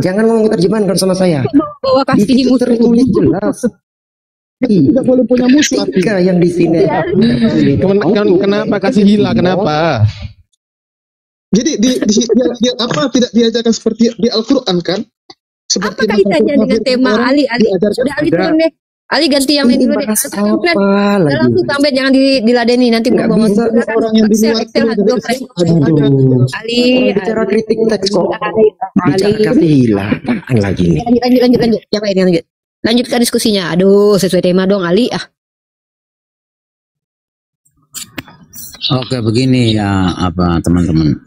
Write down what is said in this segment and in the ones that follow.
Jangan ngomong terjemahan kan sama saya. Bawa Di situ kasihmu tertulis jelas. Tidak boleh punya musuh. Ketika yang di sini. Kenapa kasih gila? Kenapa? Jadi apa tidak diajarkan seperti di Al-Quran kan? Apa kaitannya dengan tema Ali? Sudah Ali turun deh. Ali ganti yang lain dulu deh. Langsung sampai jangan diladeni nanti nggak ngomong bisa orang yang di luar Ali bicara kritik teks kok. Bicara kasih hilah. Apaan lagi nih? Lanjut. Yang lain lanjut. Lanjutkan diskusinya. Aduh, sesuai tema dong Ali. Oke, begini ya teman-teman.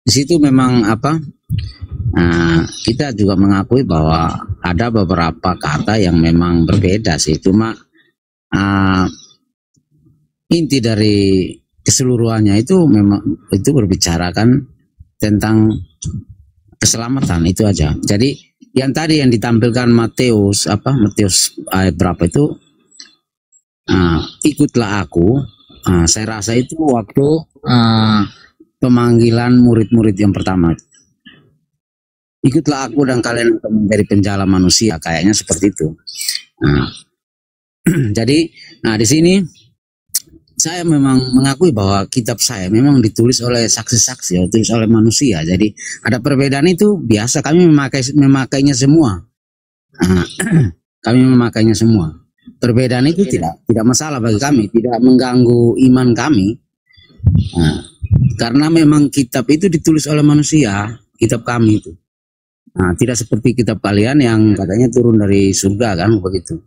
Di situ memang kita juga mengakui bahwa ada beberapa kata yang memang berbeda sih. Cuma inti dari keseluruhannya itu memang itu berbicarakan tentang keselamatan itu aja. Jadi yang tadi yang ditampilkan Matius ayat berapa itu, ikutlah aku. Saya rasa itu waktu pemanggilan murid-murid yang pertama. Ikutlah aku dan kalian akan menjadi penjala manusia, kayaknya seperti itu. Jadi, di sini saya memang mengakui bahwa kitab saya memang ditulis oleh saksi-saksi, ditulis oleh manusia. Jadi ada perbedaan itu biasa. Kami memakainya semua. Kami memakainya semua. Perbedaan itu tidak masalah bagi kami, tidak mengganggu iman kami. Karena memang kitab itu ditulis oleh manusia, kitab kami itu. Tidak seperti kitab kalian yang katanya turun dari surga kan begitu.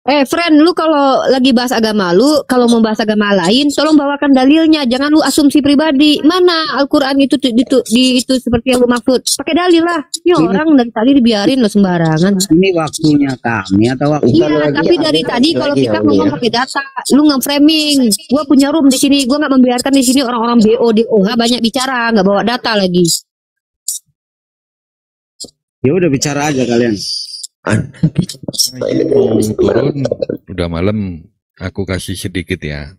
Friend, lu kalau lagi bahas agama lu, kalau mau bahas agama lain, tolong bawakan dalilnya, jangan lu asumsi pribadi. Mana Al-Quran itu itu seperti yang lu maksud? Pakai dalil lah. Ini orang dari tadi dibiarin lo sembarangan. Ini waktunya kami atau waktu? Iya, tapi dari tadi kalau kita ngomong pakai data, lu nge-framing. Gua punya room di sini, gua nggak membiarkan di sini orang-orang BO banyak bicara, nggak bawa data lagi. Ya udah bicara aja kalian. Udah malam, aku kasih sedikit ya.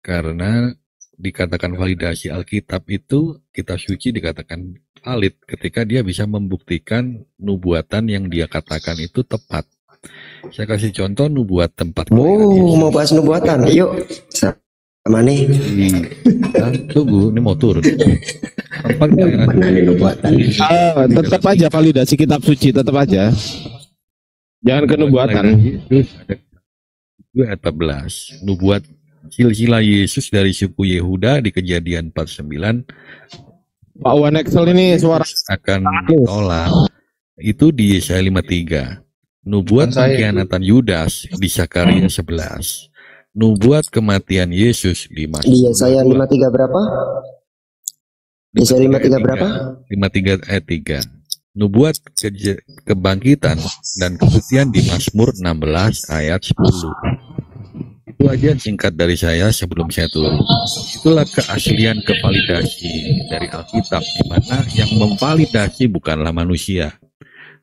Karena dikatakan validasi Alkitab itu, kitab suci dikatakan valid ketika dia bisa membuktikan nubuatan yang dia katakan itu tepat. Saya kasih contoh nubuat tempat. Mau bahas nubuatan, yuk. Sama nih. Tunggu, ini mau turun. Tempat mana nih nubuatan? Tetap aja validasi kitab suci, tetap aja. Jangan ke nubuatan. Ayat 14. Nubuat silsilah Yesus dari suku Yehuda di Kejadian 49. Pak Wan Excel ini suara akan ditolak. Itu di Yesaya 53. Nubuat pengkhianatan Yudas di Zakaria 11. Nubuat kematian Yesus di Yesaya 53 berapa? Yesaya 53 berapa? 53 ayat 3. Nubuat kebangkitan dan kesucian di Mazmur 16 ayat 10. Itu aja singkat dari saya sebelum saya turun. Itulah keaslian kevalidasi dari Alkitab, di mana yang memvalidasi bukanlah manusia,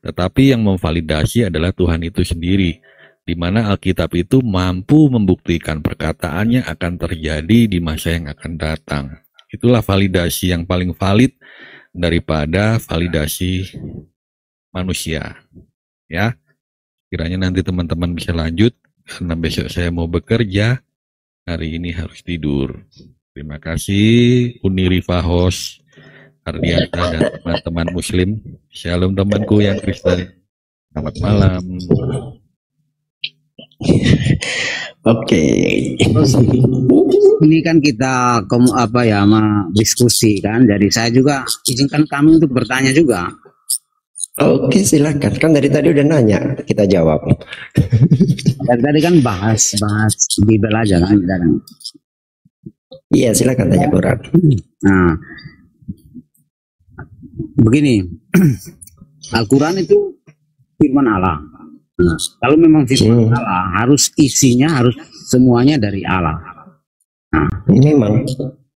tetapi yang memvalidasi adalah Tuhan itu sendiri, di mana Alkitab itu mampu membuktikan perkataannya akan terjadi di masa yang akan datang. Itulah validasi yang paling valid daripada validasi manusia. Ya, kiranya nanti teman-teman bisa lanjut, karena besok saya mau bekerja, hari ini harus tidur. Terima kasih Uni Rifahos, Ardianta, dan teman-teman Muslim. Shalom temanku yang Kristen. Selamat malam. Oke. Ini kan kita diskusi kan. Jadi saya juga izinkan kami untuk bertanya juga. Oke, silakan. Kan dari tadi udah nanya, kita jawab. Dan tadi kan bahas Bible aja kan. Iya, silakan tanya Quran. Nah, begini, Al-Quran itu firman Allah. Nah, kalau memang firman Allah, isinya harus semuanya dari Allah. Nah, memang.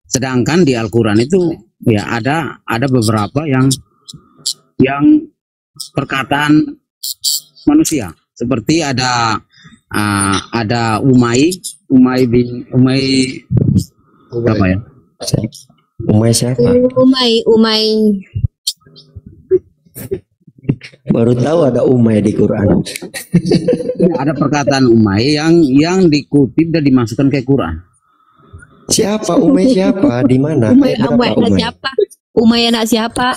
Sedangkan di Al-Quran itu ya ada beberapa yang perkataan manusia, seperti ada Umay apa ya? Umay siapa? Umay Baru tahu ada umay di Quran. Ada perkataan Umay yang dikutip dan dimasukkan ke Quran. Siapa umay siapa? Di mana? Umay Berapa anak umay? siapa? Umay anak siapa?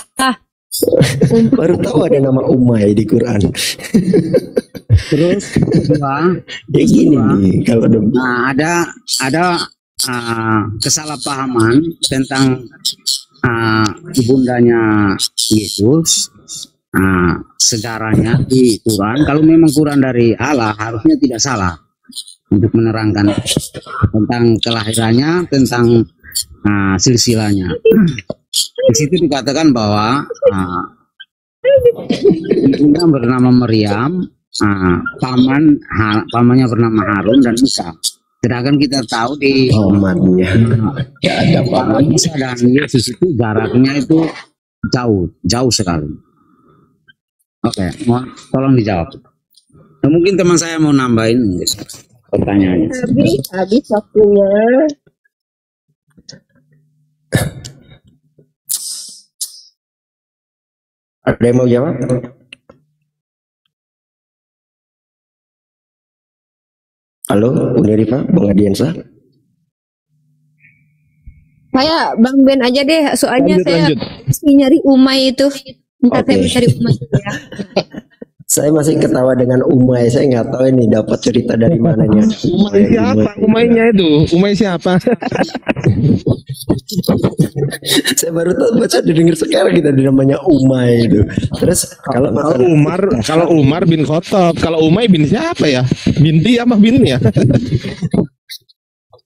Baru tahu ada nama umay di Quran. Terus kedua, Ya gini nih, kalau nah, ada kesalahpahaman tentang ibundanya Yesus, sejarahnya di Quran. Kalau memang Quran dari Allah, harusnya tidak salah untuk menerangkan tentang kelahirannya, tentang silsilahnya. Di situ dikatakan bahwa ibunya bernama Maryam, pamannya bernama Harun dan Musa. Sedangkan kita tahu di pamannya ya ada paman. Musa dan Yesus itu jaraknya itu jauh sekali. Oke, tolong dijawab. Nah, mungkin teman saya mau nambahin pertanyaannya. Habis waktunya. Ada yang mau jawab? Halo, Unirifa, Bang Adiansa. Saya Bang Ben aja deh, soalnya saya masih nyari Umay itu. Ntar saya Oke. mencari Umay ya. Saya masih ketawa dengan Umay. Saya nggak tahu ini dapat cerita dari mananya. Umay siapa? Umaynya itu. Umay siapa? Saya baru tahu, baca didengar sekarang kita namanya Umay itu. Terus kalau Kalau Umar bin Khattab, kalau Umay bin siapa ya? Binti apa bin ya?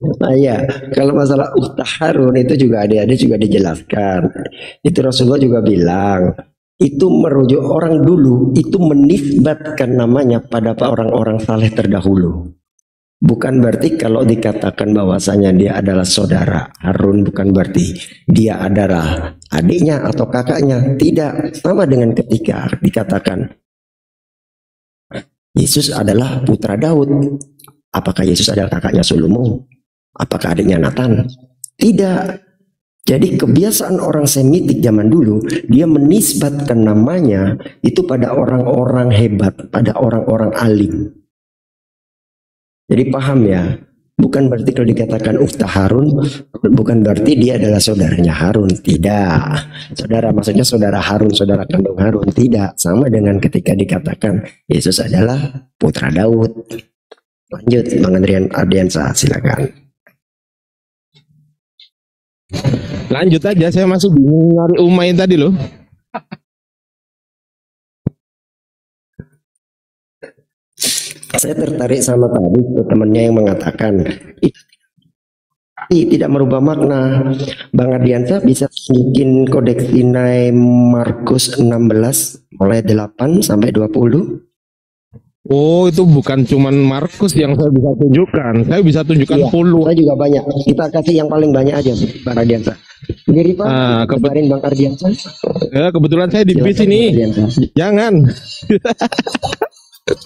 Nah ya, kalau masalah Ukhta Harun itu juga adik-adik juga dijelaskan. Itu Rasulullah juga bilang, itu merujuk orang dulu, itu menisbatkan namanya pada orang-orang saleh terdahulu. Bukan berarti kalau dikatakan bahwasanya dia adalah saudara Harun, bukan berarti dia adalah adiknya atau kakaknya. Tidak, sama dengan ketika dikatakan Yesus adalah putra Daud. Apakah Yesus adalah kakaknya Salomo? Apakah adiknya Nathan? Tidak. Jadi kebiasaan orang Semitik zaman dulu, dia menisbatkan namanya itu pada orang-orang hebat, pada orang-orang alim. Jadi paham ya? Bukan berarti kalau dikatakan Ukhta Harun, bukan berarti dia adalah saudaranya Harun. Tidak. Saudara, maksudnya saudara Harun, saudara kandung Harun. Tidak. Sama dengan ketika dikatakan Yesus adalah putra Daud. Lanjut, Bang Adiansa, silakan. Lanjut aja, saya masuk bingung nyari Umay tadi loh. Saya tertarik sama tadi temannya yang mengatakan tidak merubah makna. Bang Adiansa bisa bikin Kodeks Sinai Markus 16 mulai 8 sampai 20. Oh, itu bukan cuman Markus yang saya bisa tunjukkan. Saya bisa tunjukkan Iya, puluh. saya juga banyak. Kita kasih yang paling banyak aja, Bang Ardiansa. Jadi Pak, kabarin Bang Ardiansa. Ya, kebetulan saya di bis Silakan, ini. Bang Ardiansa. Jangan.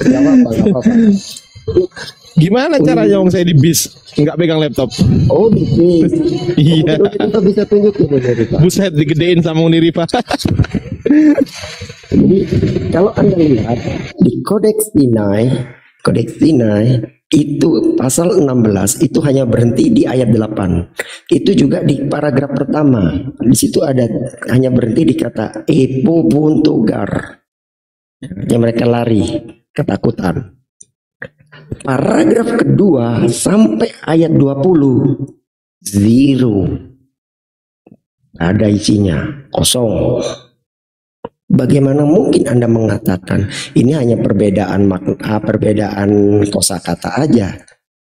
Jawab, Bang, nggak apa-apa. Gimana caranya om saya di bis nggak pegang laptop? Oh, di bis. Iya. Kita bisa tunjukin dari Pak. Buset, digedein sama Unirifa. Jadi kalau Anda lihat di Kodeks Sinai itu pasal 16 itu hanya berhenti di ayat 8. Itu juga di paragraf pertama. Di situ ada hanya berhenti di kata epobuntugar. Yang mereka lari, ketakutan. Paragraf kedua sampai ayat 20 zero. Ada isinya, kosong. Bagaimana mungkin Anda mengatakan ini hanya perbedaan makna, perbedaan kosakata aja?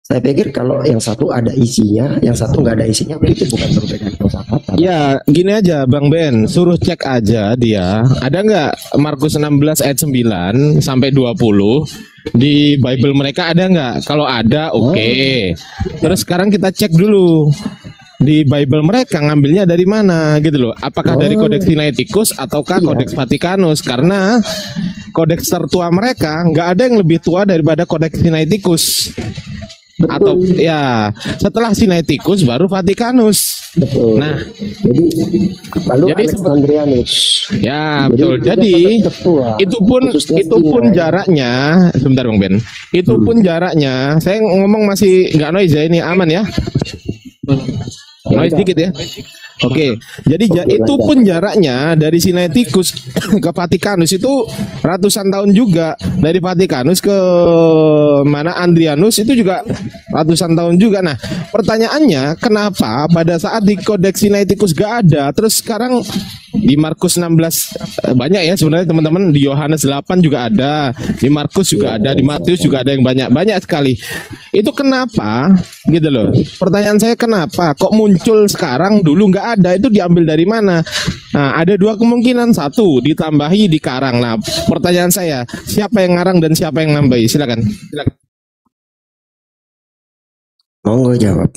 Saya pikir kalau yang satu ada isinya, yang satu nggak ada isinya, itu bukan perbedaan kosakata. Ya, gini aja Bang Ben, suruh cek aja dia. Ada nggak Markus 16 ayat 9 sampai 20 di Bible mereka ada nggak? Kalau ada, oke. Terus sekarang kita cek dulu di Bible mereka ngambilnya dari mana gitu loh. Apakah dari Kodeks Sinaiticus ataukah Kodeks Vatikanus? Karena kodeks tertua mereka nggak ada yang lebih tua daripada Kodeks Sinaiticus. Atau ya setelah Sinaiticus baru Vaticanus. Betul. Nah, Jadi lalu jadi Alexandrianus. ya betul. Jadi Ketua, itu pun jaraknya sebentar Bang Ben. Itu pun jaraknya. Saya ngomong masih nggak noise ya, ini aman ya. Noise dikit ya. Oke, jadi itu pun jaraknya dari Sinaiticus ke Vaticanus itu ratusan tahun juga. Dari Vaticanus ke mana Adrianus itu juga ratusan tahun juga. Nah, pertanyaannya kenapa pada saat di Kodeks Sinaiticus gak ada, terus sekarang di Markus 16 banyak ya sebenarnya teman-teman, di Yohanes 8 juga ada, di Markus juga ada, di Matius juga ada yang banyak sekali. Itu kenapa gitu loh. Pertanyaan saya kenapa kok muncul sekarang, dulu nggak ada, itu diambil dari mana? Nah, ada dua kemungkinan, satu ditambahi di karang. Nah, pertanyaan saya, siapa yang ngarang dan siapa yang nambahi? Silakan. Monggo jawab.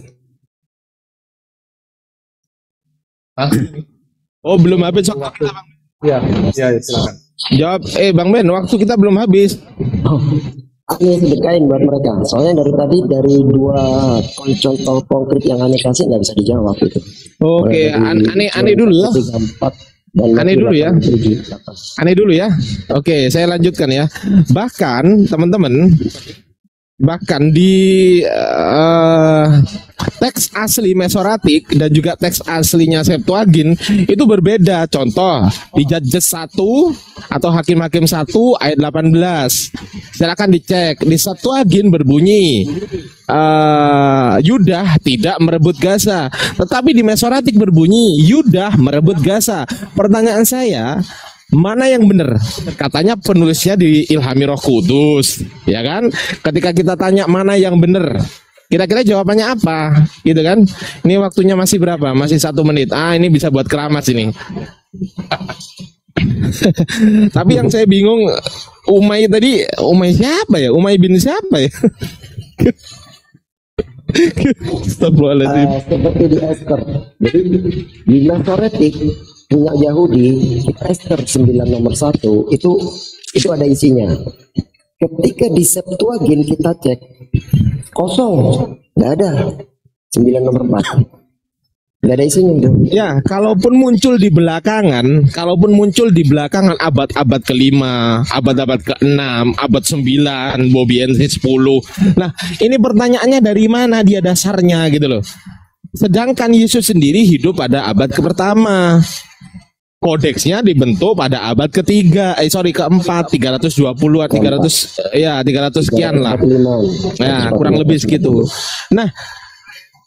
Oh, belum habis waktu kita, Bang. Ya, silakan. Jawab, Bang Ben, waktu kita belum habis. Ini sedekain buat mereka. Soalnya dari tadi dari dua contoh konkret yang aneh kasih nggak bisa dijawab itu. Oke, aneh dulu ya. 34 dan Aneh dulu ya. 8. Aneh dulu ya. Oke, saya lanjutkan ya. Bahkan teman-teman, bahkan di teks asli Mesoratik dan juga teks aslinya Septuagint itu berbeda. Contoh di Judges 1 atau Hakim-Hakim 1 ayat 18. Silakan dicek. Di Septuagint berbunyi Yudah tidak merebut Gaza, tetapi di Mesoratik berbunyi Yudah merebut Gaza. Pertanyaan saya, mana yang benar? Katanya penulisnya diilhami Roh Kudus, ya kan? Ketika kita tanya mana yang benar, kira-kira jawabannya apa? Gitu kan? Ini waktunya masih berapa? Masih 1 menit. Ini bisa buat keramas ini. Tapi yang saya bingung, Umay tadi, Umay siapa ya? Umay bin siapa ya? Astagfirullahaladzim. Seperti di Esther. Jadi di Masoretik punya Yahudi, Esther 9 nomor 1 itu ada isinya. Ketika di Septuagint kita cek kosong, nggak ada 9 nomor 4. Nggak ada isinya itu. Ya, kalaupun muncul di belakangan abad-abad ke-5, abad-abad ke-6, abad 9, Bobiensis 10. Nah, ini pertanyaannya dari mana dia dasarnya gitu loh. Sedangkan Yesus sendiri hidup pada abad ke-1. Kodeksnya dibentuk pada abad ke-3, keempat, 320-an, 300 sekian lah. Nah, kurang lebih segitu. Nah,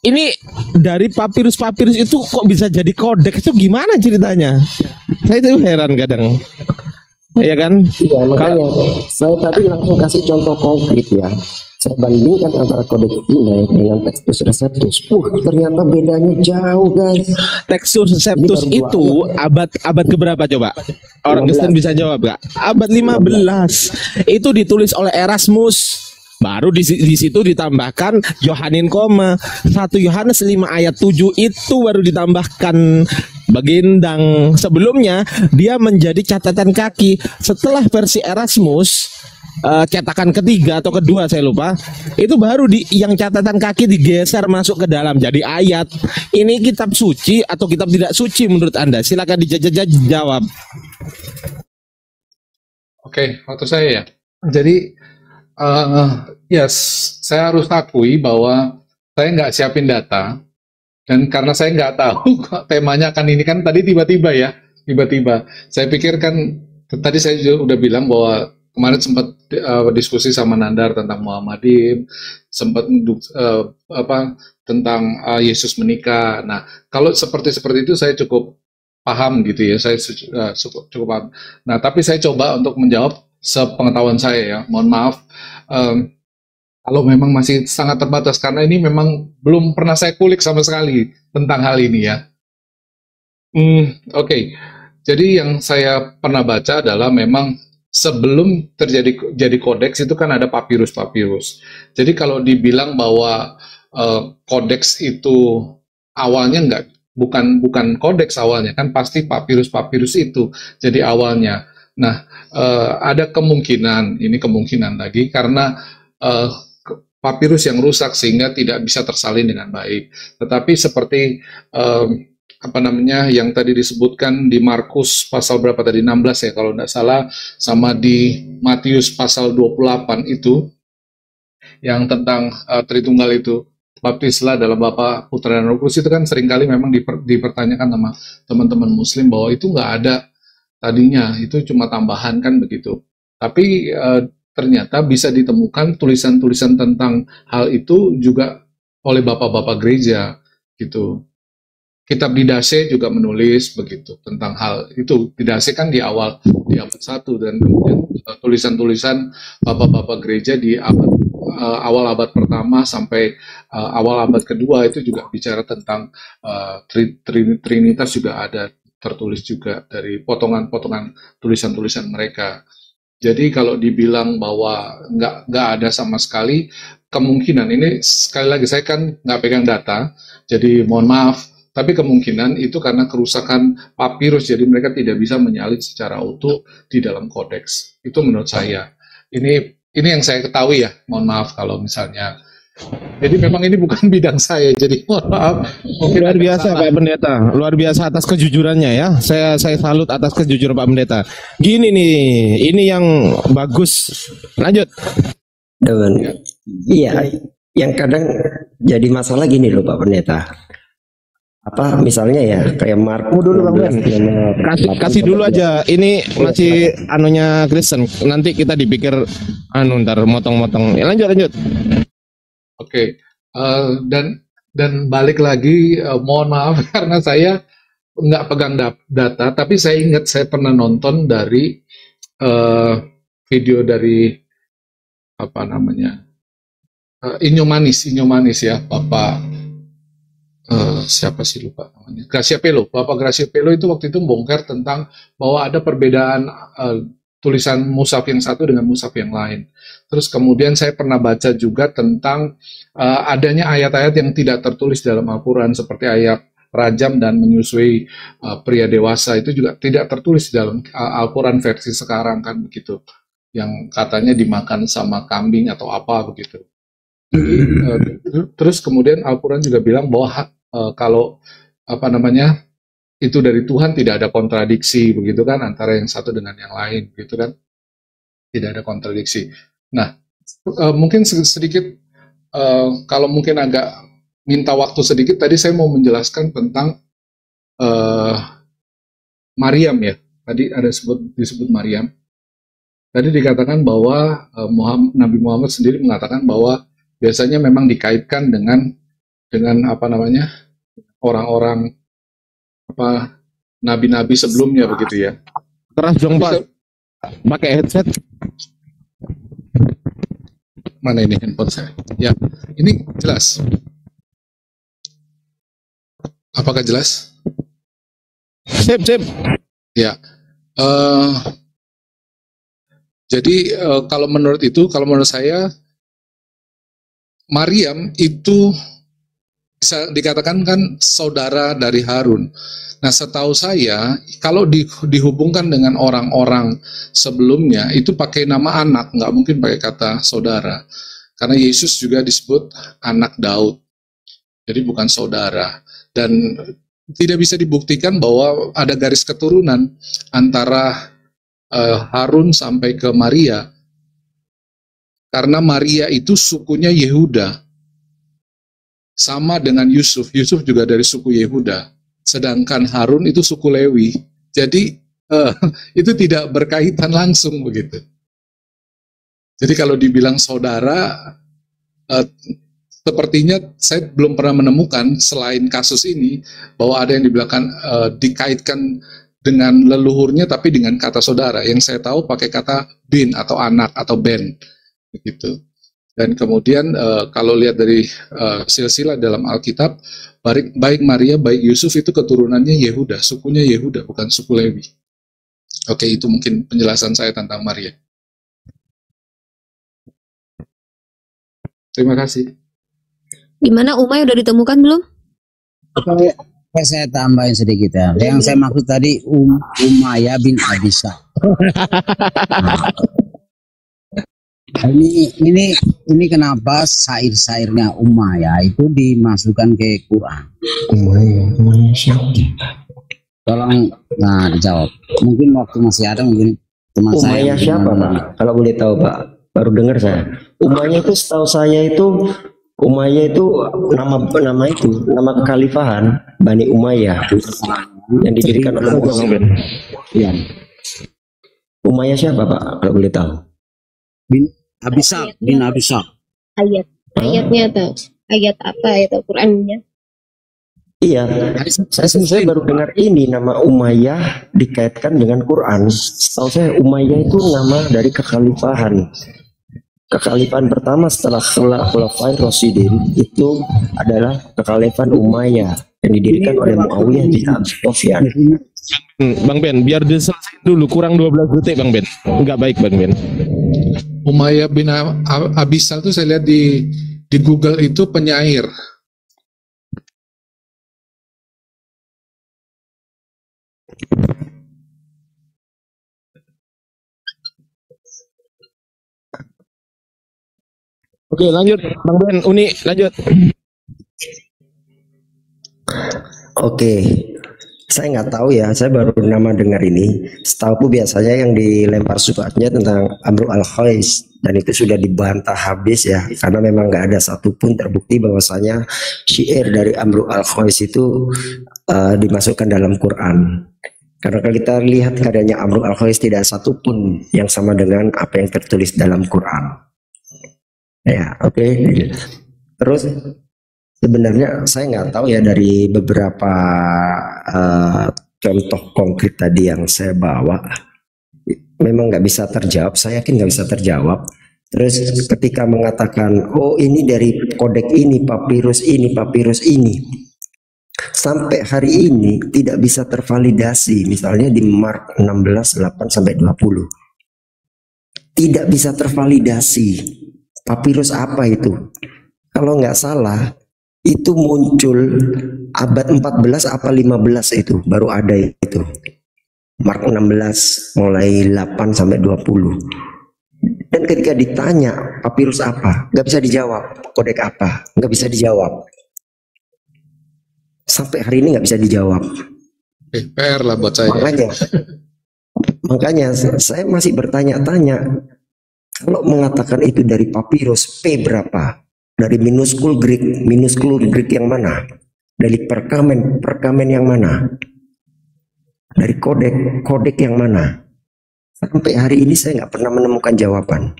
ini dari papirus-papirus itu kok bisa jadi kodeks, itu gimana ceritanya? Saya itu heran kadang. Ya kan? Iya, makanya saya tadi langsung kasih contoh konkret ya. Saya bandingkan antara kodeks Sinai dengan Textus Receptus. Ternyata bedanya jauh, guys. Textus Receptus itu abad keberapa coba? Orang Kristen bisa jawab gak? Abad 15. Itu ditulis oleh Erasmus. Baru di situ ditambahkan Yohanin koma 1 Yohanes 5 ayat 7 itu baru ditambahkan Bagendang. Sebelumnya dia menjadi catatan kaki. Setelah versi Erasmus cetakan ketiga atau kedua saya lupa, itu baru yang catatan kaki digeser masuk ke dalam jadi ayat. Ini kitab suci atau kitab tidak suci menurut Anda? Silakan dijawab. Oke, waktu saya ya. Jadi saya harus akui bahwa saya nggak siapin data, dan karena saya nggak tahu kok temanya kan ini kan tadi tiba-tiba. Saya pikir kan tadi saya juga udah bilang bahwa kemarin sempat diskusi sama Nandar tentang Muhammadiyim, sempat tentang Yesus menikah. Nah, kalau seperti itu saya cukup paham gitu ya, saya cukup paham. Nah, tapi saya coba untuk menjawab sepengetahuan saya ya. Mohon maaf kalau memang masih sangat terbatas karena ini memang belum pernah saya kulik sama sekali tentang hal ini ya. Oke. Jadi yang saya pernah baca adalah memang sebelum jadi kodeks itu kan ada papirus. Jadi kalau dibilang bahwa kodeks itu awalnya bukan kodeks awalnya, kan pasti papirus itu jadi awalnya. Nah, ada kemungkinan lagi karena papirus yang rusak sehingga tidak bisa tersalin dengan baik. Tetapi seperti yang tadi disebutkan di Markus pasal berapa tadi, 16 ya kalau tidak salah, sama di Matius pasal 28 itu yang tentang Tritunggal itu, baptislah dalam Bapa, Putra dan Roh Kudus, itu kan seringkali memang dipertanyakan sama teman-teman Muslim bahwa itu nggak ada tadinya, itu cuma tambahan kan begitu. Tapi ternyata bisa ditemukan tulisan-tulisan tentang hal itu juga oleh bapak-bapak gereja gitu. Kitab Didache juga menulis begitu tentang hal itu. Didache kan di abad 1, dan kemudian tulisan-tulisan bapak-bapak gereja di awal abad pertama sampai awal abad kedua itu juga bicara tentang Trinitas, juga ada tertulis juga dari potongan-potongan tulisan-tulisan mereka. Jadi kalau dibilang bahwa nggak ada sama sekali, kemungkinan ini sekali lagi saya kan nggak pegang data, jadi mohon maaf. Tapi kemungkinan itu karena kerusakan papirus, jadi mereka tidak bisa menyalin secara utuh di dalam kodeks. Itu menurut saya. Ini yang saya ketahui ya. Mohon maaf kalau misalnya. Jadi memang ini bukan bidang saya, jadi mohon maaf. Luar biasa Pak Pendeta, luar biasa atas kejujurannya ya. Saya salut atas kejujuran Pak Pendeta. Gini nih, ini yang bagus. Lanjut. Iya, yang kadang jadi masalah gini loh Pak Pendeta. Misalnya ya kayak Markus dulu Bang Ben. Kasih dulu aja. Ini masih anunya Kristen. Nanti kita dipikir ntar motong-motong. Ya, lanjut. Oke. Dan balik lagi, mohon maaf karena saya nggak pegang data, tapi saya ingat saya pernah nonton dari video dari Inyo Manis ya, Bapak siapa sih lupa namanya, Bapak Gracia Pelo itu waktu itu bongkar tentang bahwa ada perbedaan tulisan mushaf yang satu dengan mushaf yang lain. Terus kemudian saya pernah baca juga tentang adanya ayat-ayat yang tidak tertulis dalam Al-Quran, seperti ayat rajam dan menyusui pria dewasa, itu juga tidak tertulis dalam Al-Quran versi sekarang kan begitu, yang katanya dimakan sama kambing atau apa begitu. Terus kemudian Al-Quran juga bilang bahwa kalau itu dari Tuhan, tidak ada kontradiksi begitu kan antara yang satu dengan yang lain gitu kan, tidak ada kontradiksi. Nah, mungkin sedikit kalau mungkin agak minta waktu sedikit, tadi saya mau menjelaskan tentang Maryam ya. Tadi ada disebut Maryam. Tadi dikatakan bahwa Nabi Muhammad sendiri mengatakan bahwa biasanya memang dikaitkan dengan orang-orang nabi-nabi sebelumnya begitu ya. Keras dong Pak. Pakai headset. Mana ini handphone saya? Ya, ini jelas. Apakah jelas? Sip. Ya. Jadi kalau menurut saya, Maryam itu bisa dikatakan kan saudara dari Harun. Nah, setahu saya kalau dihubungkan dengan orang-orang sebelumnya itu pakai nama anak, nggak mungkin pakai kata saudara. Karena Yesus juga disebut anak Daud. Jadi bukan saudara. Dan tidak bisa dibuktikan bahwa ada garis keturunan antara Harun sampai ke Maria. Karena Maria itu sukunya Yehuda. Sama dengan Yusuf. Yusuf juga dari suku Yehuda. Sedangkan Harun itu suku Lewi. Jadi itu tidak berkaitan langsung begitu. Jadi kalau dibilang saudara, sepertinya saya belum pernah menemukan selain kasus ini bahwa ada yang dikaitkan dengan leluhurnya tapi dengan kata saudara. Yang saya tahu pakai kata bin atau anak atau ben begitu. Dan kemudian kalau lihat dari silsilah dalam Alkitab, baik Maria baik Yusuf itu keturunannya Yehuda, sukunya Yehuda bukan suku Lewi. Oke, itu mungkin penjelasan saya tentang Maria. Terima kasih. Gimana Umay udah ditemukan belum? Saya tambahin sedikit ya. Yang saya maksud tadi Umayyah bin Abisa. Ini kenapa syair-syairnya Umayyah itu dimasukkan ke Quran? Umayyah siapa? Tolong, nah dijawab. Mungkin waktu masih ada, mungkin teman saya. Umayyah siapa Pak? Kalau boleh tahu Pak, baru dengar saya. Umayyah itu setahu saya itu nama kekhalifahan Bani Umayyah yang didirikan oleh Muhammad. Iya. Umayyah siapa Pak? Kalau boleh tahu. Bin Abisal. Ayatnya atau ayat apa ayat Al-Qur'annya? Iya, saya baru dengar ini nama Umayyah dikaitkan dengan Quran. Setahu saya Umayyah itu nama dari kekhalifahan. Kekhalifahan pertama setelah Khulafain Rasyidin itu adalah kekhalifahan Umayyah yang didirikan oleh Muawiyah bin Abi Sufyan. Bang Ben, biar diselesaikan dulu, kurang 12 detik Bang Ben. Enggak baik Bang Ben. Umayyah bin Abisal itu saya lihat di Google itu penyair. Oke, lanjut Bang Ben, Uni lanjut. Oke, saya nggak tahu ya, saya baru nama dengar ini. Setahu biasanya yang dilempar subhatnya tentang Amru al-Khais, dan itu sudah dibantah habis ya, karena memang nggak ada satupun terbukti bahwasanya syair dari Amru al-Khais itu dimasukkan dalam Quran. Karena kalau kita lihat karyanya Amru al-Khais tidak satupun yang sama dengan apa yang tertulis dalam Quran. Ya, oke. Terus sebenarnya saya nggak tahu ya dari beberapa contoh konkret tadi yang saya bawa, memang nggak bisa terjawab. Saya yakin nggak bisa terjawab. Terus ketika mengatakan, oh ini dari kodek ini, papirus ini, sampai hari ini tidak bisa tervalidasi. Misalnya di Mark 16:8-20, tidak bisa tervalidasi. Papirus apa itu? Kalau nggak salah itu muncul abad 14 apa 15 itu baru ada itu. Mark 16 mulai 8-20. Dan ketika ditanya papirus apa, nggak bisa dijawab. Kodek apa, nggak bisa dijawab. Sampai hari ini nggak bisa dijawab. PR lah buat saya. Makanya saya masih bertanya-tanya. Kalau mengatakan itu dari papirus, P berapa? Dari minuskul Greek yang mana? Dari perkamen yang mana? Dari kodek yang mana? Sampai hari ini saya nggak pernah menemukan jawaban.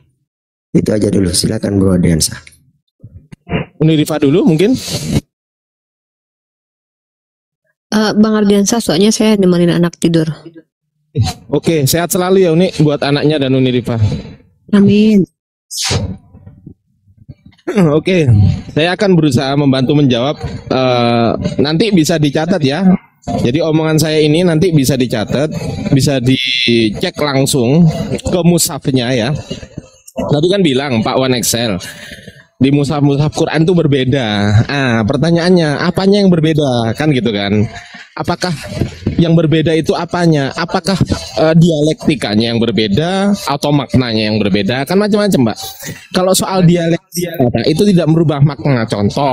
Itu aja dulu, silakan Bro Adiansa. Unirifa dulu mungkin. Bang Ardiansa, soalnya saya nemenin anak tidur. Oke, sehat selalu ya Uni buat anaknya dan Unirifa. Amin. Oke, saya akan berusaha membantu menjawab. Nanti bisa dicatat ya. Jadi omongan saya ini nanti bisa dicatat, bisa dicek langsung ke mushafnya ya. Tadi kan bilang Pak Wan Excel di mushaf Quran itu berbeda. Pertanyaannya apanya yang berbeda kan gitu kan? Apakah yang berbeda itu apanya? Apakah dialektikanya yang berbeda atau maknanya yang berbeda? Kan macam-macam, Mbak. Kalau soal dialektika itu tidak merubah makna. Contoh,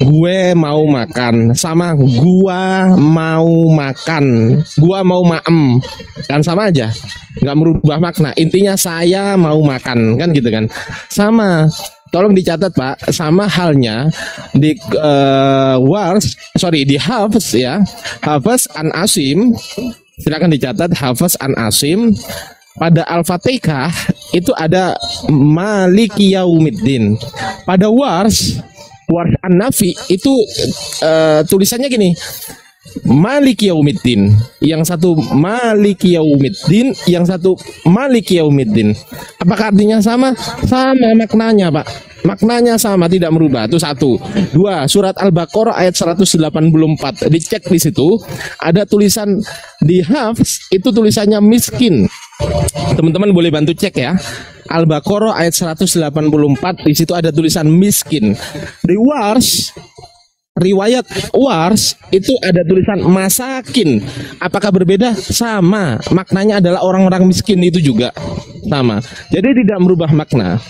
gue mau makan sama gua mau makan, gua mau maem, kan sama aja, nggak merubah makna. Intinya saya mau makan, kan gitu kan? Sama. Tolong dicatat Pak, sama halnya di di Hafs ya, Hafs an Asim, silakan dicatat Hafs an Asim. Pada Al-Fatihah itu ada Maliki Yaumiddin. Pada Wars an-Nafi itu tulisannya gini, Maliki Yaumiddin. Yang satu Maliki Yaumiddin, yang satu Maliki Yaumiddin. Apakah artinya sama? Sama maknanya, Pak. Maknanya sama, tidak merubah. Itu satu. Dua, surat Al-Baqarah ayat 184. Dicek di situ, ada tulisan di Hafs itu tulisannya miskin. Teman-teman boleh bantu cek ya. Al-Baqarah ayat 184, di situ ada tulisan miskin. Di Wars, riwayat Wars itu ada tulisan masakin. Apakah berbeda? Sama. Maknanya adalah orang-orang miskin itu juga. sama. Jadi tidak merubah makna.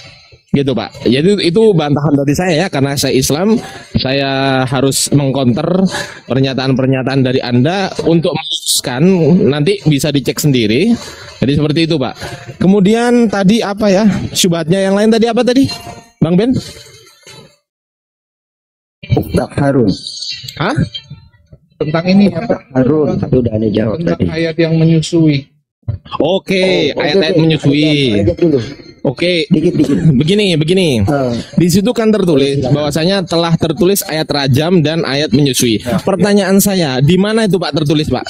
Gitu Pak. Jadi itu bantahan dari saya ya, karena saya Islam, saya harus mengcounter pernyataan-pernyataan dari Anda untuk memutuskan, nanti bisa dicek sendiri. Jadi seperti itu Pak. Kemudian tadi apa ya? Syubhatnya yang lain tadi apa tadi? Bang Ben? Ustaz Harun. Hah? Tentang ini apa? Harun, itu udah Anda jawab Tentang tadi. ayat yang menyusui. Oke, ayat-ayat menyusui. Ayat dulu. Oke, Dikit. begini. Di situ kan tertulis bahwasanya telah tertulis ayat rajam dan ayat menyusui. Pertanyaan saya, di mana itu Pak tertulis Pak?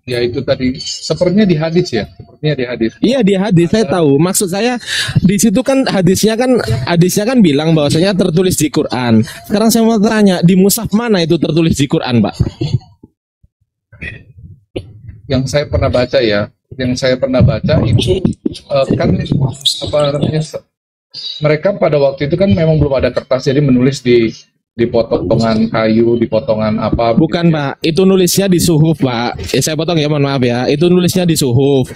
Ya itu tadi sepertinya di hadis ya. Sepertinya di hadis. Iya di hadis saya tahu. Maksud saya di situ kan hadisnya kan bilang bahwasanya tertulis di Quran. Sekarang saya mau tanya, di mushaf mana itu tertulis di Quran Pak? Yang saya pernah baca ya, itu kan apa namanya, mereka pada waktu itu kan memang belum ada kertas, jadi menulis di potongan kayu, di potongan apa. Bukan Pak, itu nulisnya di suhuf Pak. Saya potong ya, mohon maaf ya. Itu nulisnya di suhuf.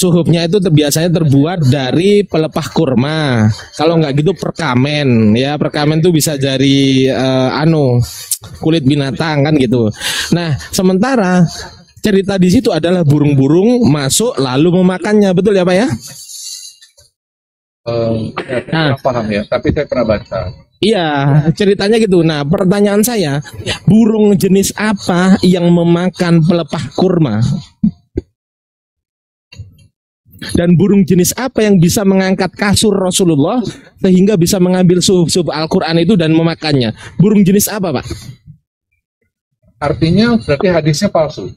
Suhufnya itu biasanya terbuat dari pelepah kurma. Kalau nggak gitu perkamen, ya perkamen tuh bisa dari kulit binatang kan gitu. Nah, sementara cerita di situ adalah burung-burung masuk lalu memakannya, betul ya Pak ya? Saya paham ya, tapi saya pernah baca. Iya, ceritanya gitu. Nah, pertanyaan saya, burung jenis apa yang memakan pelepah kurma? Dan burung jenis apa yang bisa mengangkat kasur Rasulullah sehingga bisa mengambil suhuf Al-Quran itu dan memakannya? Burung jenis apa Pak? Artinya berarti hadisnya palsu.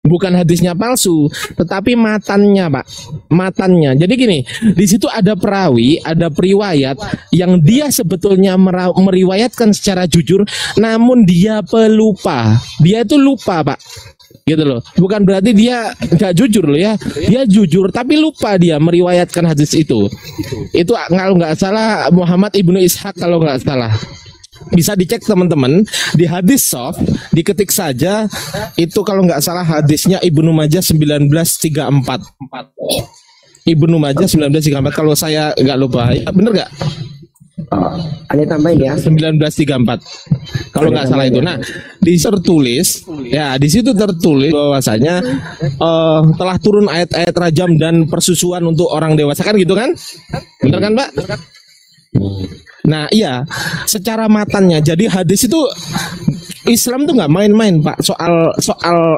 Bukan hadisnya palsu, tetapi matannya Pak, matannya. Jadi gini, di situ ada perawi, ada periwayat yang dia sebetulnya meriwayatkan secara jujur, namun dia pelupa. Dia itu lupa Pak, gitu loh. Bukan berarti dia nggak jujur loh ya, dia jujur tapi lupa dia meriwayatkan hadis itu. Itu kalau nggak salah Muhammad ibnu Ishaq kalau nggak salah. Bisa dicek teman-teman di hadis soft, diketik saja itu kalau nggak salah hadisnya Ibnu Majah 1934. Ibnu Majah 1934 kalau saya nggak lupa, ya, bener nggak? Ada tambahin ya. 1934 kalau nggak salah itu. Nah, di tertulis ya, di situ tertulis bahwasanya telah turun ayat-ayat rajam dan persusuan untuk orang dewasa kan gitu kan? Bener kan Pak? Nah iya, secara matannya. Jadi hadis itu Islam tuh nggak main-main Pak, soal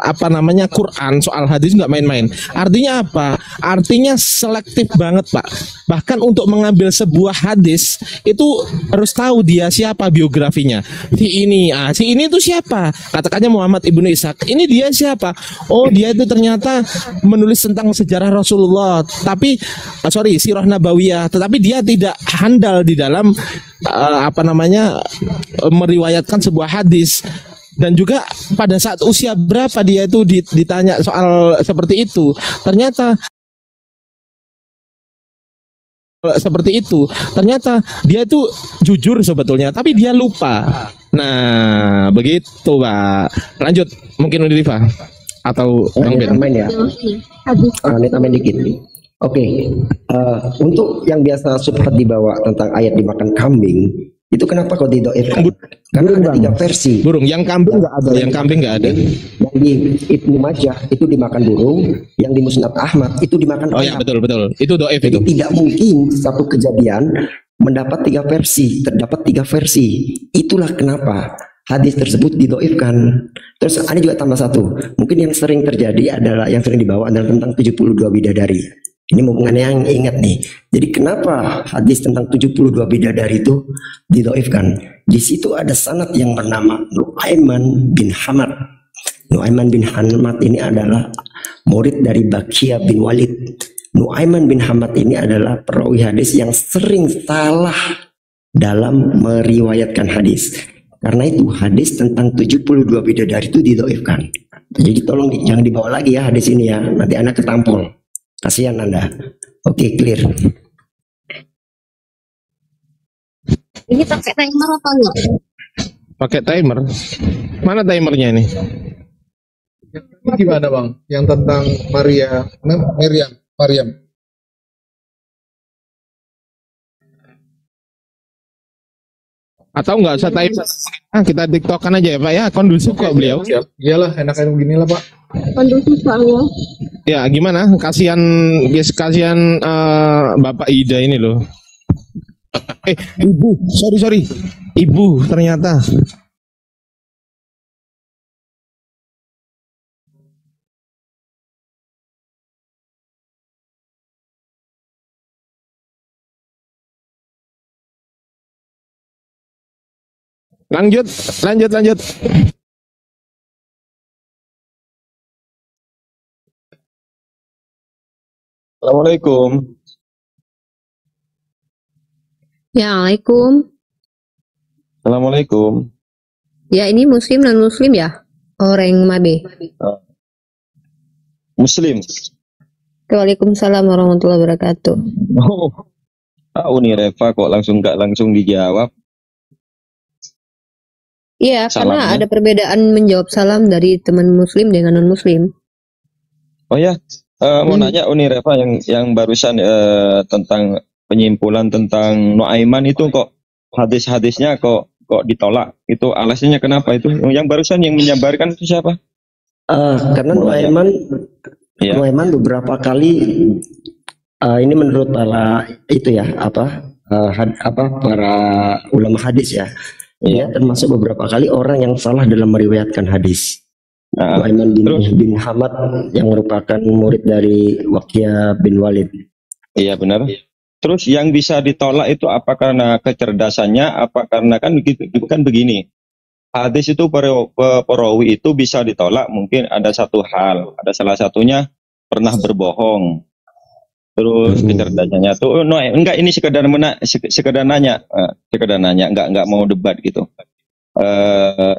apa namanya Quran, soal hadis nggak main-main. Artinya apa? Artinya selektif banget Pak. Bahkan untuk mengambil sebuah hadis itu harus tahu dia siapa biografinya. Si ini tuh siapa? Katakannya Muhammad ibnu Ishaq. Ini dia siapa? Oh dia itu ternyata menulis tentang sejarah Rasulullah. Tapi sirah nabawiyah. Tetapi dia tidak handal di dalam meriwayatkan sebuah hadis. Dan juga pada saat usia berapa dia itu ditanya soal seperti itu, ternyata dia itu jujur sebetulnya, tapi dia lupa. Nah begitu Pak. Lanjut mungkin Unirifa atau Bang Ben. Tambahin ya. Ini tambahin dikit. Oke, untuk yang biasa subhat dibawa tentang ayat dimakan kambing, itu kenapa kok didoifkan? Karena ada 3 versi. Burung, yang kambing nggak ada, yang kambing nggak ada. Yang di Ibnu Majah itu dimakan burung, yang di Musnad Ahmad itu dimakan Oh ya betul, itu doif Jadi itu. tidak mungkin satu kejadian mendapat 3 versi, terdapat 3 versi. Itulah kenapa hadis tersebut didoifkan. Terus ada juga tambah satu, mungkin yang sering terjadi adalah yang sering dibawa adalah tentang 72 bidadari. Ini mumpung yang ingat nih. Jadi kenapa hadis tentang 72 bidadari itu didoifkan? Di situ ada sanad yang bernama Nu'aiman bin Hamad. Nu'aiman bin Hamad ini adalah murid dari Bakia bin Walid. Nu'aiman bin Hamad ini adalah perawi hadis yang sering salah dalam meriwayatkan hadis. Karena itu hadis tentang 72 bidadari itu didoifkan. Jadi tolong jangan dibawa lagi ya hadis ini ya. Nanti anak ketampol. Kasihan Anda. Oke, clear. Ini pakai timer apa enggak? Pakai timer. Mana timernya ini? Yang tadi gimana bang? Yang tentang Maryam. Atau nggak usah type, kita tiktokan aja ya Pak ya, kondusif kok beliau. Siap. Iyalah, enak-enak begini lah pak. Kondusif soalnya. Ya gimana, kasihan Bapak Ida ini loh. Ibu, sorry, ibu ternyata. Lanjut. Assalamualaikum. Ya, Waalaikum. Assalamualaikum. Ya, ini muslim non muslim ya? Orang Mabe. Muslim. Waalaikumsalam warahmatullahi wabarakatuh. Oh, tahu nih Reva kok nggak langsung dijawab. Iya, karena Salamnya. ada perbedaan menjawab salam dari teman muslim dengan non muslim. Oh ya, mau nanya Uni Reva yang barusan tentang penyimpulan tentang Nuaiman itu kok hadis-hadisnya kok ditolak. Itu alasannya kenapa itu? Yang barusan yang menyabarkan itu siapa? Karena Nuaiman Ya. beberapa kali ini menurut para para ulama hadis ya. Dia termasuk beberapa kali orang yang salah dalam meriwayatkan hadis. Nah, Nuaiman bin Hamad yang merupakan murid dari Waqiyah bin Walid. iya benar. Terus yang bisa ditolak itu apa karena kecerdasannya? Apa karena kan begini. Hadis itu perawi itu bisa ditolak mungkin ada satu hal. Ada salah satunya pernah berbohong. Terus kecerdasannya tuh enggak ini sekedar nanya, enggak mau debat gitu.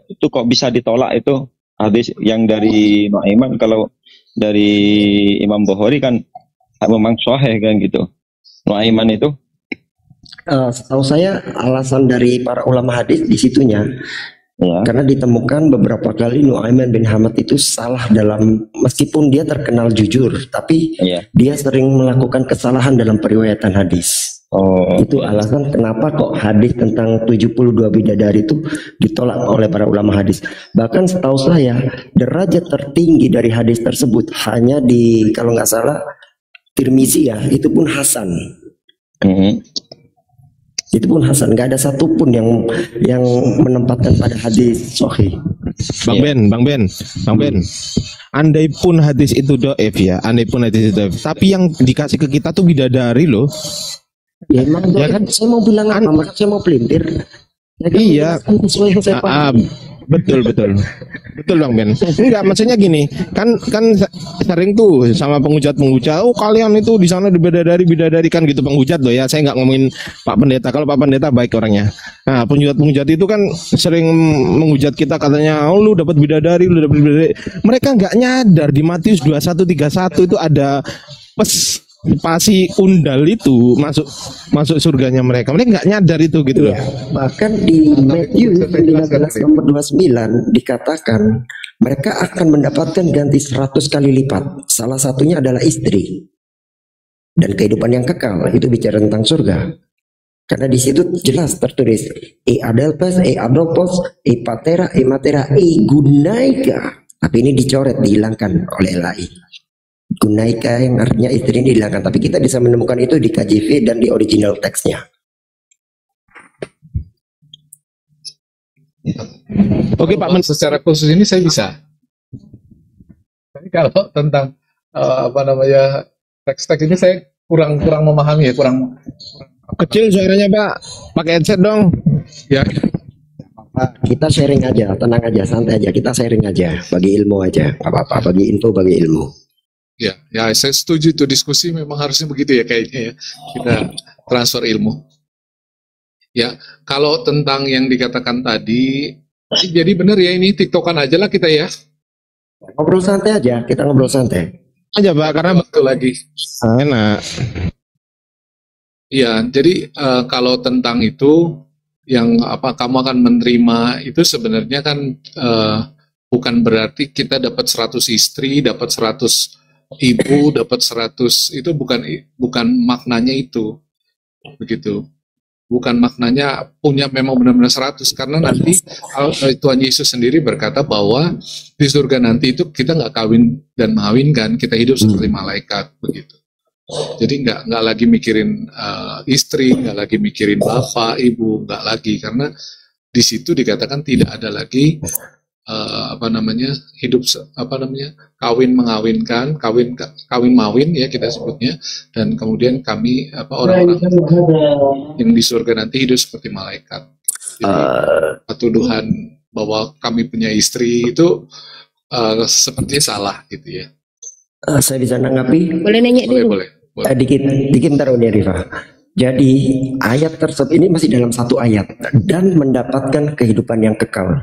Itu kok bisa ditolak itu hadis yang dari Nuaiman, kalau dari Imam Bukhari kan memang sahih kan gitu. Nuaiman itu Setahu saya alasan dari para ulama hadis di situnya ya. karena ditemukan beberapa kali Nuaiman bin Hamad itu salah dalam, meskipun dia terkenal jujur, tapi Iya. dia sering melakukan kesalahan dalam periwayatan hadis. Oh, Itu alasan kenapa kok hadis tentang 72 bidadari itu ditolak oleh para ulama hadis. Bahkan setahu saya derajat tertinggi dari hadis tersebut hanya di, kalau nggak salah, Tirmizi ya, itu pun Hasan. Itu pun Hasan, nggak ada satupun yang menempatkan pada hadis sahih. Bang Ben. Andai pun hadis itu doif ya, tapi yang dikasih ke kita tuh bidadari loh. Ya emang Ya kan? saya mau bilang apa? Maka saya mau pelintir. Ya kan, Iya. sesuai yang saya paham. Betul Bang Ben. Enggak, maksudnya gini, kan sering tuh sama penghujat, oh kalian itu di sana bidadari kan gitu penghujat loh ya. Saya nggak ngomongin Pak Pendeta. Kalau Pak Pendeta baik orangnya. Nah, penghujat itu kan sering menghujat kita, katanya oh lu dapat bidadari. Mereka nggak nyadar di Matius 21:31 itu ada pasti undal itu masuk surganya mereka nggak nyadar itu gitu loh. Bahkan di Matius 19:29 dikatakan mereka akan mendapatkan ganti 100 kali lipat. Salah satunya adalah istri. Dan kehidupan yang kekal itu bicara tentang surga. Karena di situ jelas tertulis adelpes, adopos, patera, matera, gunaika. Tapi ini dicoret, dihilangkan oleh LAI. Gunaika yang artinya istri ini dihilangkan, tapi kita bisa menemukan itu di KJV dan di original teksnya. Oke Pak Men, Secara khusus ini saya bisa. Tapi kalau tentang teks-teks ini saya kurang memahami ya, kurang kecil suaranya Pak, pakai headset dong. ya. Kita sharing aja, tenang aja, santai aja, kita sharing aja, bagi ilmu aja, apa-apa, bagi info, bagi ilmu. Ya, saya setuju itu, diskusi memang harusnya begitu ya kayaknya ya. Kita transfer ilmu. Ya, kalau tentang yang dikatakan tadi, jadi benar ya ini TikTokan aja lah kita ya. Ngobrol santai aja, kita ngobrol santai. Aja Pak, karena Waktu lagi. enak. Iya, jadi kalau tentang itu yang kamu akan menerima itu sebenarnya kan bukan berarti kita dapat 100 istri, dapat 100 ibu, dapat 100, itu bukan maknanya itu. Begitu. Bukan maknanya punya memang benar-benar 100, karena nanti Tuhan Yesus sendiri berkata bahwa di surga nanti itu kita nggak kawin dan mengawinkan, kita hidup seperti malaikat, begitu. Jadi nggak lagi mikirin istri, nggak lagi mikirin bapak, ibu, nggak lagi, karena di situ dikatakan tidak ada lagi hidup kawin mengawinkan, kawin mawin ya kita sebutnya, dan kemudian kami orang-orang yang di surga nanti hidup seperti malaikat. Jadi, tuduhan bahwa kami punya istri itu sepertinya salah gitu ya. Saya bisa nanggapi? Boleh nanya dulu? Boleh. Dikit taruh nih Rifa. Jadi ayat tersebut ini masih dalam satu ayat dan mendapatkan kehidupan yang kekal.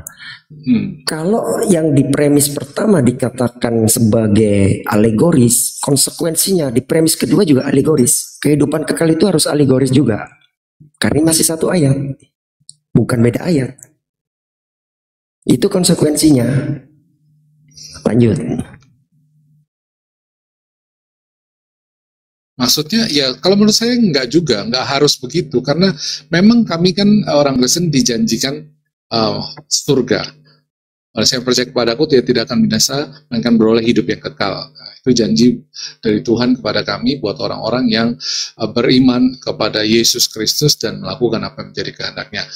Kalau yang di premis pertama dikatakan sebagai alegoris, konsekuensinya di premis kedua juga alegoris. Kehidupan kekal itu harus alegoris juga, karena masih satu ayat, bukan beda ayat. Itu konsekuensinya. Lanjut. Maksudnya ya kalau menurut saya nggak harus begitu, karena memang kami kan orang Kristen dijanjikan surga. Oleh saya percaya kepadaku dia tidak akan binasa, melainkan beroleh hidup yang kekal. Nah, itu janji dari Tuhan kepada kami buat orang-orang yang beriman kepada Yesus Kristus dan melakukan apa yang menjadi kehendaknya.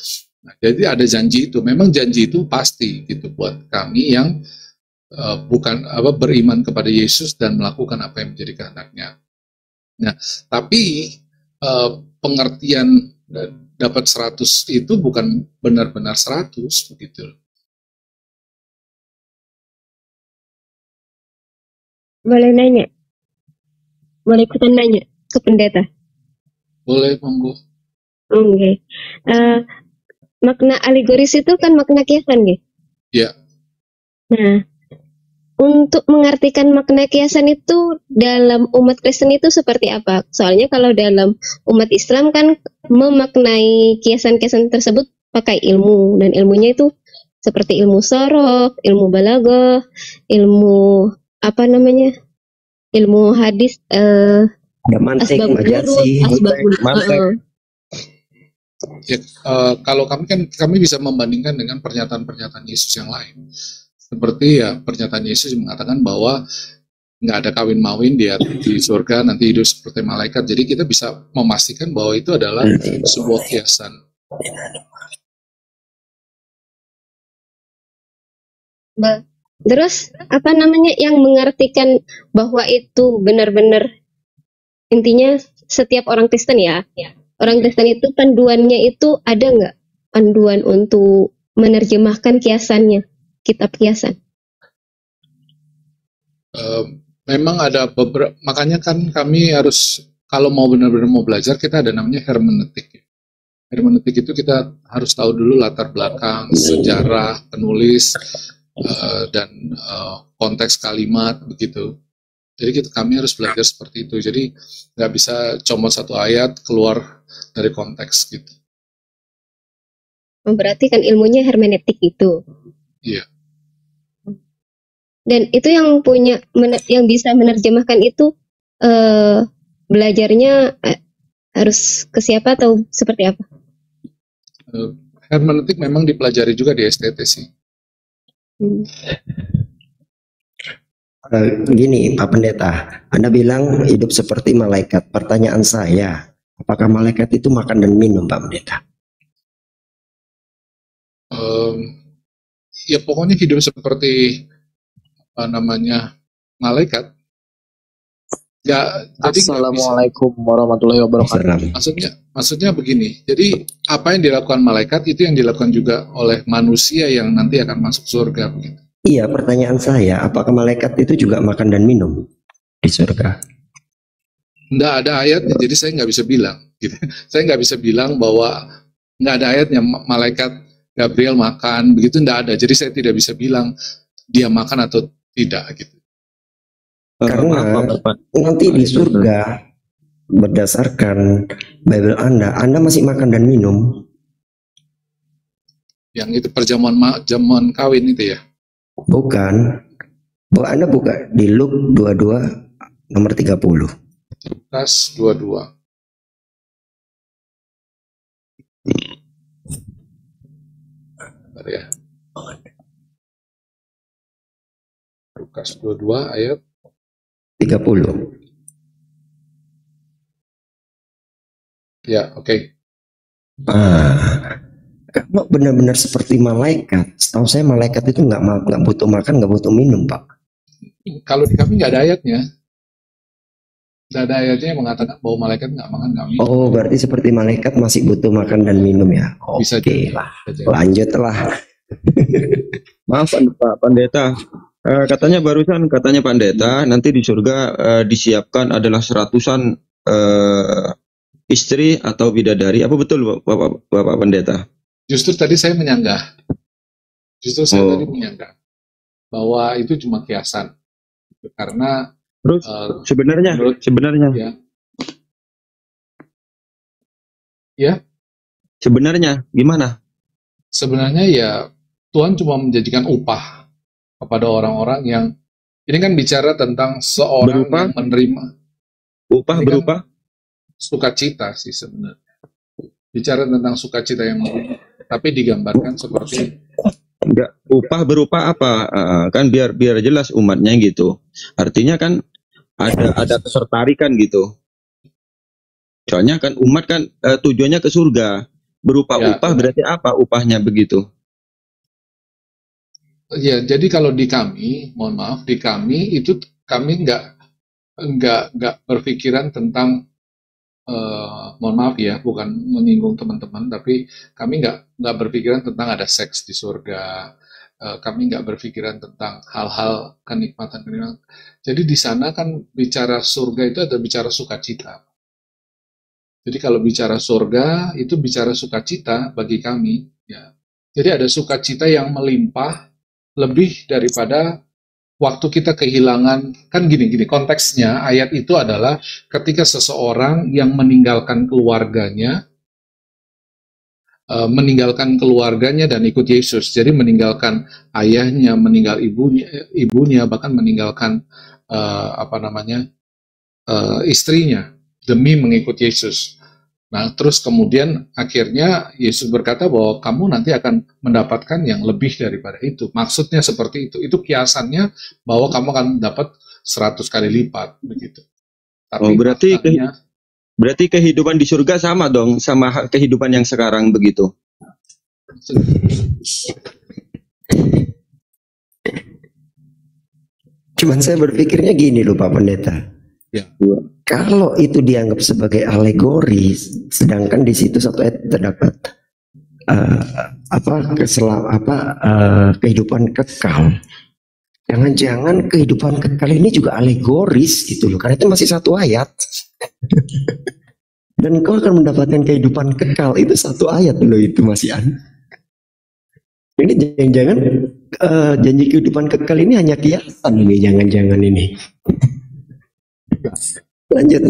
Nah, jadi ada janji itu, memang janji itu pasti gitu buat kami yang beriman kepada Yesus dan melakukan apa yang menjadi kehendaknya. Nah, tapi pengertian dapat 100 itu bukan benar-benar 100 begitu. Boleh nanya? Boleh ikutan nanya ke pendeta? Boleh, monggo. Oke. Makna alegoris itu kan makna kiasan, gitu? Iya. Nah, untuk mengartikan makna kiasan itu dalam umat Kristen itu seperti apa? Soalnya kalau dalam umat Islam kan memaknai kiasan-kiasan tersebut pakai ilmu, dan ilmunya itu seperti ilmu sorok, ilmu balaghah, ilmu ilmu hadis, mantik, asbabul nurut, asbabul Ya, kalau kami bisa membandingkan dengan pernyataan-pernyataan Yesus yang lain. Seperti ya pernyataan Yesus yang mengatakan bahwa nggak ada kawin mawin di surga, nanti hidup seperti malaikat. Jadi kita bisa memastikan bahwa itu adalah sebuah kiasan. Terus yang mengartikan bahwa itu benar-benar, intinya setiap orang Kristen ya, orang Kristen itu panduannya itu ada nggak panduan untuk menerjemahkan kiasannya? Kitab kiasan. Memang ada beberapa, makanya kan kami harus, kalau mau benar-benar mau belajar, kita ada namanya hermeneutik. Hermeneutik itu kita harus tahu dulu latar belakang, sejarah, penulis, dan konteks kalimat begitu. Jadi kami harus belajar seperti itu. Jadi nggak bisa comot satu ayat keluar dari konteks gitu. Berarti kan ilmunya hermeneutik itu. Iya. Dan itu yang yang bisa menerjemahkan itu belajarnya harus ke siapa atau seperti apa? Hermeneutik memang dipelajari juga di STT sih. Gini Pak Pendeta, Anda bilang hidup seperti malaikat. Pertanyaan saya, apakah malaikat itu makan dan minum Pak Pendeta? Ya pokoknya hidup seperti malaikat. Ya, jadi Assalamualaikum warahmatullahi wabarakatuh. Maksudnya begini. Jadi apa yang dilakukan malaikat itu yang dilakukan juga oleh manusia yang nanti akan masuk surga begitu. Iya, pertanyaan saya, apakah malaikat itu juga makan dan minum di surga? Nggak ada ayatnya, jadi saya nggak bisa bilang. Gitu. Saya nggak bisa bilang bahwa nggak ada ayatnya malaikat Gabriel makan begitu, nggak ada. Jadi saya tidak bisa bilang dia makan atau tidak gitu. Karena nanti di surga berdasarkan Bible Anda masih makan dan minum. Yang itu perjamuan kawin itu ya. Bukan. Anda buka di Luke 22 nomor 30. Lukas 22. Bentar ya. Lukas 22 ayat 30. ya, oke. Kamu benar-benar seperti malaikat. Setahu saya malaikat itu nggak butuh makan, nggak butuh minum, Pak. Kalau di kami nggak ada ayatnya. Nggak ada ayatnya yang mengatakan bahwa malaikat nggak makan, nggak minum. Oh, berarti seperti malaikat masih butuh makan dan minum ya? Bisa Oke jadi. lah, lanjutlah. Maaf Pak Pendeta. Katanya barusan katanya Pak Pendeta nanti di surga disiapkan adalah seratusan istri atau bidadari. Apa betul Bapak Pendeta? Justru tadi saya menyanggah. Tadi menyanggah bahwa itu cuma kiasan. Karena Terus sebenarnya sebenarnya gimana? Sebenarnya ya Tuhan cuma menjanjikan upah kepada orang-orang yang ini kan bicara tentang seorang yang menerima upah ini berupa kan sukacita sih sebenarnya. Bicara tentang sukacita yang menerima, tapi digambarkan seperti enggak upah berupa apa? Kan biar jelas umatnya gitu. Artinya kan ada ketertarikan gitu. Soalnya kan umat kan tujuannya ke surga. Berupa ya, upah berarti apa upahnya begitu? Ya, jadi kalau di kami, mohon maaf, di kami itu kami nggak berpikiran tentang mohon maaf ya, bukan menyinggung teman-teman, tapi kami nggak berpikiran tentang ada seks di surga. Kami nggak berpikiran tentang hal-hal kenikmatan. Jadi di sana kan bicara surga itu ada bicara sukacita. Jadi kalau bicara surga itu bicara sukacita bagi kami. Ya. Jadi ada sukacita yang melimpah lebih daripada waktu kita kehilangan. Kan gini konteksnya ayat itu adalah ketika seseorang yang meninggalkan keluarganya dan ikut Yesus. Jadi meninggalkan ayahnya, meninggal ibunya, bahkan meninggalkan istrinya demi mengikut Yesus. Nah, terus kemudian akhirnya Yesus berkata bahwa kamu nanti akan mendapatkan yang lebih daripada itu. Maksudnya seperti itu. Itu kiasannya bahwa kamu akan dapat 100 kali lipat begitu. Tapi berarti kehidupan di surga sama dong sama kehidupan yang sekarang begitu. Cuman saya berpikirnya gini loh Pak Pendeta. Ya. Kalau itu dianggap sebagai alegori, sedangkan di situ satu ayat terdapat kehidupan kekal. Jangan-jangan kehidupan kekal ini juga alegoris gitu loh, karena itu masih satu ayat. Dan kau akan mendapatkan kehidupan kekal, itu satu ayat loh itu Mas Ian. Ini jangan-jangan janji kehidupan kekal ini hanya kiasan ini, jangan-jangan ini. Lanjut.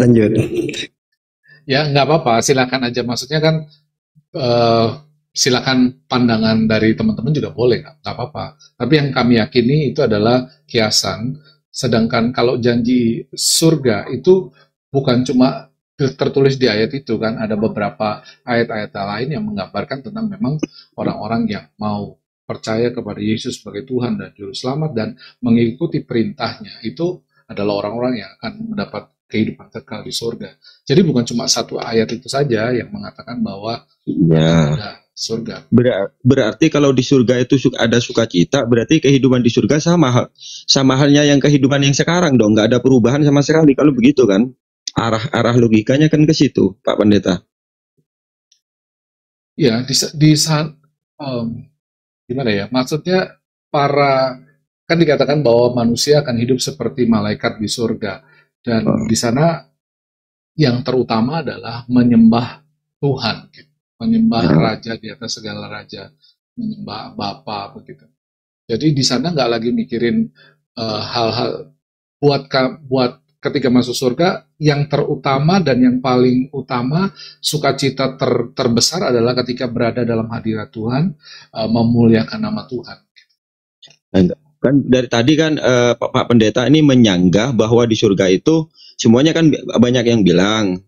Ya nggak apa-apa, silakan aja. Maksudnya kan silakan pandangan dari teman-teman juga boleh, nggak apa-apa. Tapi yang kami yakini itu adalah kiasan. Sedangkan kalau janji surga itu bukan cuma tertulis di ayat itu kan, ada beberapa ayat-ayat lain yang menggambarkan tentang memang orang-orang yang mau percaya kepada Yesus sebagai Tuhan dan Juru Selamat dan mengikuti perintahnya. Itu adalah orang-orang yang akan mendapat kehidupan kekal di surga. Jadi bukan cuma satu ayat itu saja yang mengatakan bahwa ada surga. Berarti kalau di surga itu ada sukacita, berarti kehidupan di surga sama halnya yang kehidupan yang sekarang dong, nggak ada perubahan sama sekali kalau begitu kan? Arah logikanya kan ke situ, Pak Pendeta. Ya, di saat gimana ya? Maksudnya kan dikatakan bahwa manusia akan hidup seperti malaikat di surga. Dan di sana yang terutama adalah menyembah Tuhan, gitu. Menyembah Raja di atas segala raja, menyembah Bapa begitu. Jadi di sana nggak lagi mikirin hal-hal buat ketika masuk surga. Yang terutama dan yang paling utama sukacita terbesar adalah ketika berada dalam hadirat Tuhan, memuliakan nama Tuhan. Kan dari tadi kan Pak Pendeta ini menyanggah bahwa di surga itu semuanya kan banyak yang bilang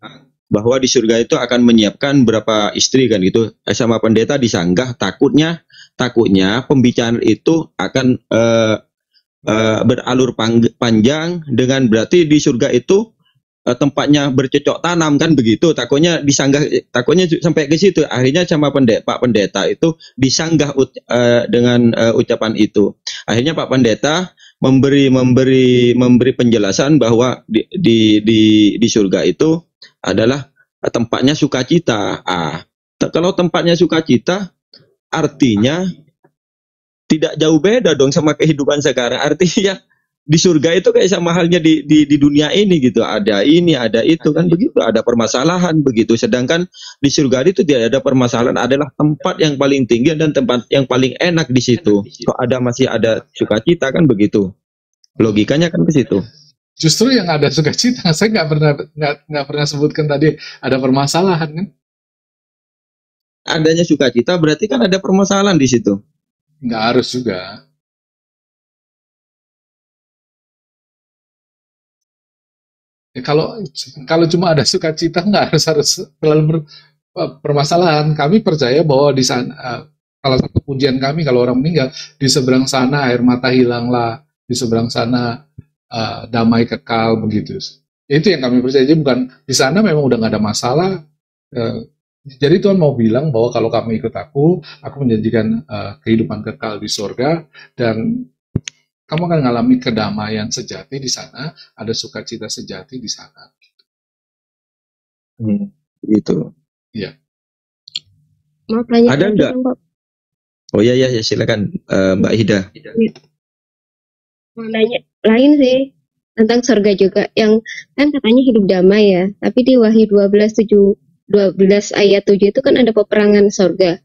bahwa di surga itu akan menyiapkan berapa istri kan gitu. Sama pendeta disanggah takutnya pembicaraan itu akan beralur panjang dengan berarti di surga itu tempatnya bercocok tanam kan begitu, takutnya sampai ke situ. Akhirnya sama Pak Pendeta itu disanggah dengan ucapan itu. Akhirnya Pak Pendeta memberi penjelasan bahwa di surga itu adalah tempatnya sukacita. Kalau tempatnya sukacita artinya tidak jauh beda dong sama kehidupan sekarang. Artinya di surga itu kayak sama halnya di dunia ini gitu. Ada ini, ada itu kan begitu. Ada permasalahan begitu. Sedangkan di surga itu tidak ada permasalahan. Adalah tempat yang paling tinggi dan tempat yang paling enak di situ. Kok masih ada sukacita kan begitu. Logikanya kan ke situ. Justru yang ada sukacita, saya nggak pernah sebutkan tadi ada permasalahan kan? Adanya sukacita berarti kan ada permasalahan di situ. Nggak harus juga. Ya, kalau cuma ada sukacita nggak harus selalu permasalahan. Kami percaya bahwa di sana salah satu pujian kami kalau orang meninggal, di seberang sana air mata hilanglah, di seberang sana damai kekal begitu. Itu yang kami percaya. Jadi bukan di sana memang udah nggak ada masalah. Jadi Tuhan mau bilang bahwa kalau kamu ikut aku menjanjikan kehidupan kekal di surga dan kamu akan mengalami kedamaian sejati di sana, ada sukacita sejati di sana. Gitu. Iya. Mau tanya ada lagi enggak? dong, Kok. Oh ya silakan Mbak Hida. Mau nanya lain sih tentang surga juga, yang kan katanya hidup damai ya, tapi di Wahyu 12 ayat 7 itu kan ada peperangan surga.